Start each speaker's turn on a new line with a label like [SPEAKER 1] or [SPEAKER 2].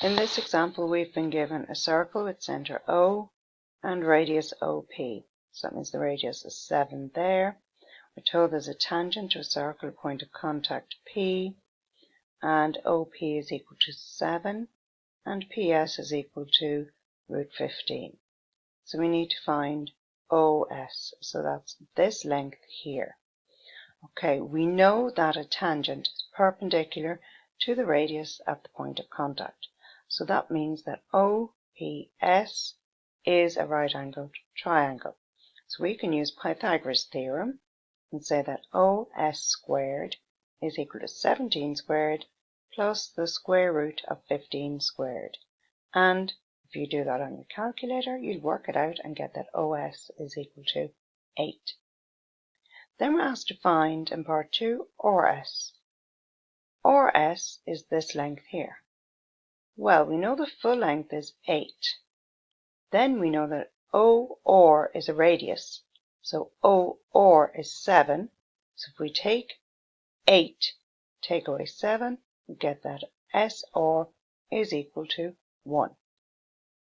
[SPEAKER 1] In this example, we've been given a circle with center O and radius OP. So that means the radius is 7 there. We're told there's a tangent to a circle, point of contact P, and OP is equal to 7, and PS is equal to root 15. So we need to find OS. So that's this length here. Okay, we know that a tangent is perpendicular to the radius at the point of contact. So that means that OPS is a right-angled triangle. So we can use Pythagoras' theorem and say that OS squared is equal to 17 squared plus the square root of 15 squared. And if you do that on your calculator, you'll work it out and get that OS is equal to 8. Then we're asked to find in part 2 RS. RS is this length here. Well, we know the full length is 8. Then we know that OR is a radius. So OR is 7. So if we take 8, take away 7, we get that SR is equal to 1.